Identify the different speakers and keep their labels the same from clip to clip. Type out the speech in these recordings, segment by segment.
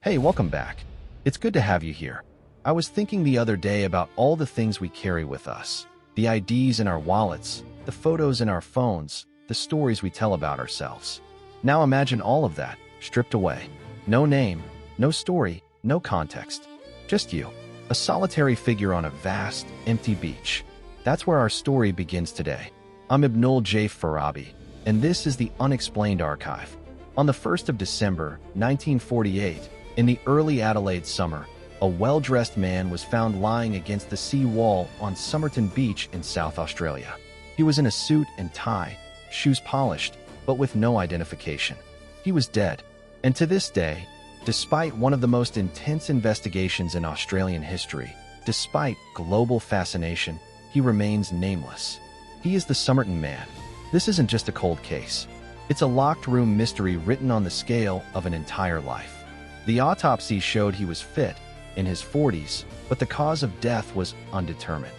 Speaker 1: Hey, welcome back. It's good to have you here. I was thinking the other day about all the things we carry with us. The IDs in our wallets, the photos in our phones, the stories we tell about ourselves. Now imagine all of that, stripped away. No name, no story, no context. Just you, a solitary figure on a vast, empty beach. That's where our story begins today. I'm Ibnul J. Farabi, and this is the Unexplained Archive. On the 1st of December, 1948, in the early Adelaide summer, a well-dressed man was found lying against the sea wall on Somerton Beach in South Australia. He was in a suit and tie, shoes polished, but with no identification. He was dead, and to this day, despite one of the most intense investigations in Australian history, despite global fascination, he remains nameless. He is the Somerton Man. This isn't just a cold case. It's a locked-room mystery written on the scale of an entire life. The autopsy showed he was fit, in his 40s, but the cause of death was undetermined.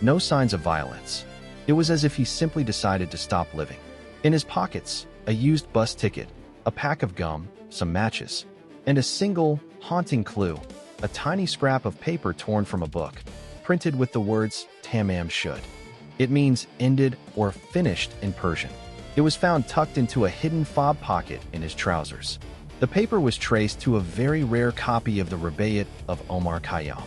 Speaker 1: No signs of violence. It was as if he simply decided to stop living. In his pockets, a used bus ticket, a pack of gum, some matches, and a single, haunting clue, a tiny scrap of paper torn from a book, printed with the words Tamam Shud. It means ended or finished in Persian. It was found tucked into a hidden fob pocket in his trousers. The paper was traced to a very rare copy of the Rubaiyat of Omar Khayyam.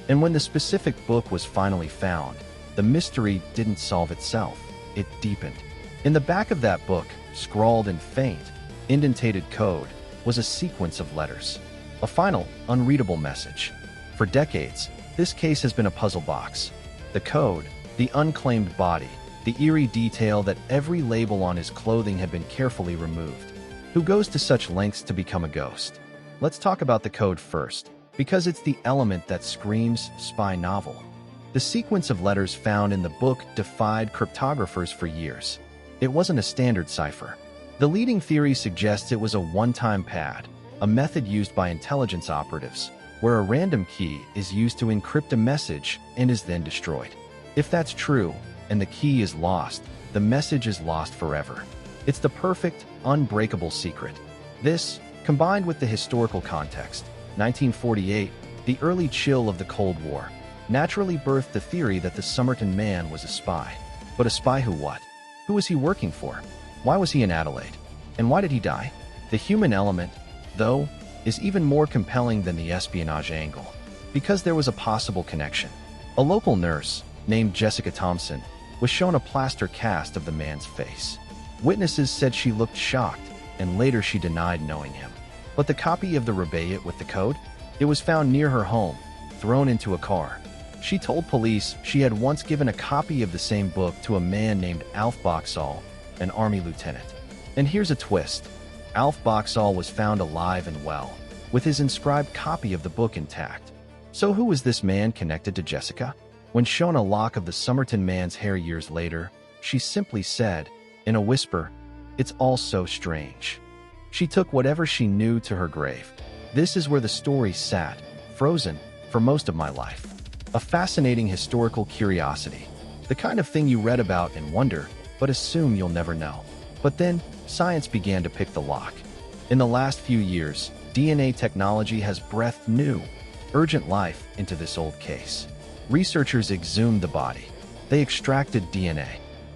Speaker 1: And when the specific book was finally found, the mystery didn't solve itself, it deepened. In the back of that book, scrawled in faint, indentated code, was a sequence of letters. A final, unreadable message. For decades, this case has been a puzzle box. The code, the unclaimed body, the eerie detail that every label on his clothing had been carefully removed. Who goes to such lengths to become a ghost? Let's talk about the code first, because it's the element that screams spy novel. The sequence of letters found in the book defied cryptographers for years. It wasn't a standard cipher. The leading theory suggests it was a one-time pad, a method used by intelligence operatives, where a random key is used to encrypt a message and is then destroyed. If that's true, and the key is lost, the message is lost forever. It's the perfect, unbreakable secret. This, combined with the historical context, 1948, the early chill of the Cold War, naturally birthed the theory that the Somerton Man was a spy. But a spy who what? Who was he working for? Why was he in Adelaide? And why did he die? The human element, though, is even more compelling than the espionage angle, because there was a possible connection. A local nurse, named Jessica Thompson, was shown a plaster cast of the man's face. Witnesses said she looked shocked, and later she denied knowing him. But the copy of the Rubaiyat with the code? It was found near her home, thrown into a car. She told police she had once given a copy of the same book to a man named Alf Boxall, an army lieutenant. And here's a twist. Alf Boxall was found alive and well, with his inscribed copy of the book intact. So who was this man connected to Jessica? When shown a lock of the Somerton Man's hair years later, she simply said, in a whisper, "It's all so strange." She took whatever she knew to her grave. This is where the story sat, frozen, for most of my life. A fascinating historical curiosity. The kind of thing you read about and wonder, but assume you'll never know. But then, science began to pick the lock. In the last few years, DNA technology has breathed new, urgent life into this old case. Researchers exhumed the body. They extracted DNA.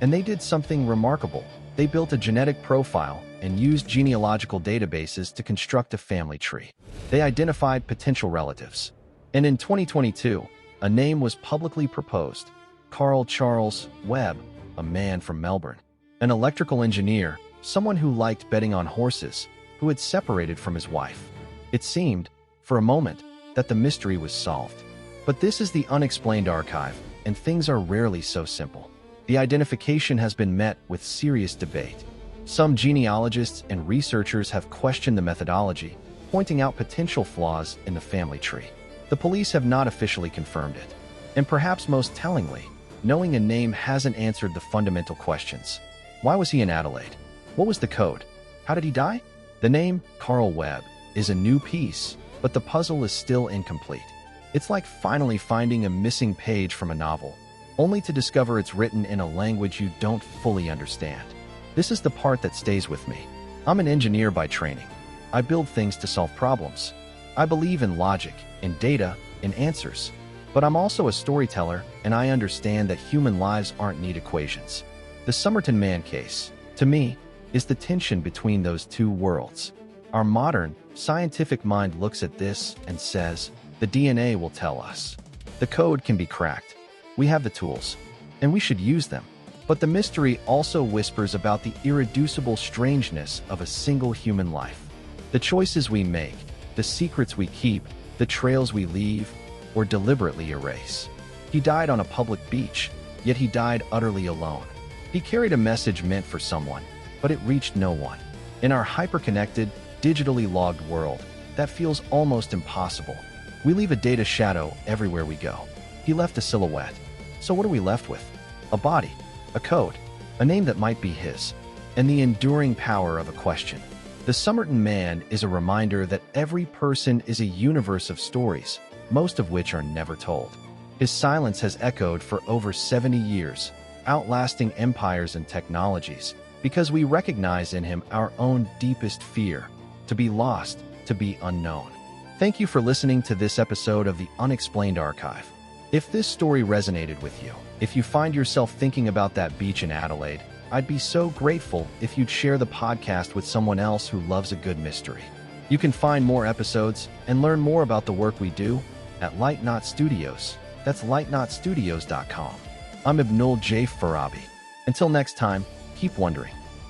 Speaker 1: And they did something remarkable. They built a genetic profile and used genealogical databases to construct a family tree. They identified potential relatives. And in 2022, a name was publicly proposed. Carl Charles Webb, a man from Melbourne. An electrical engineer, someone who liked betting on horses, who had separated from his wife. It seemed, for a moment, that the mystery was solved. But this is the Unexplained Archive, and things are rarely so simple. The identification has been met with serious debate. Some genealogists and researchers have questioned the methodology, pointing out potential flaws in the family tree. The police have not officially confirmed it. And perhaps most tellingly, knowing a name hasn't answered the fundamental questions. Why was he in Adelaide? What was the code? How did he die? The name, Carl Webb, is a new piece, but the puzzle is still incomplete. It's like finally finding a missing page from a novel, only to discover it's written in a language you don't fully understand. This is the part that stays with me. I'm an engineer by training. I build things to solve problems. I believe in logic, in data, in answers. But I'm also a storyteller, and I understand that human lives aren't neat equations. The Somerton Man case, to me, is the tension between those two worlds. Our modern, scientific mind looks at this and says, the DNA will tell us. The code can be cracked. We have the tools, and we should use them. But the mystery also whispers about the irreducible strangeness of a single human life. The choices we make, the secrets we keep, the trails we leave, or deliberately erase. He died on a public beach, yet he died utterly alone. He carried a message meant for someone, but it reached no one. In our hyper-connected, digitally logged world, that feels almost impossible. We leave a data shadow everywhere we go. He left a silhouette. So what are we left with? A body, a code, a name that might be his, and the enduring power of a question. The Somerton Man is a reminder that every person is a universe of stories, most of which are never told. His silence has echoed for over 70 years, outlasting empires and technologies, because we recognize in him our own deepest fear, to be lost, to be unknown. Thank you for listening to this episode of the Unexplained Archive. If this story resonated with you, if you find yourself thinking about that beach in Adelaide, I'd be so grateful if you'd share the podcast with someone else who loves a good mystery. You can find more episodes and learn more about the work we do at Light Knot Studios. That's lightknotstudios.com. I'm Ibnul J. Farabi. Until next time, keep wondering.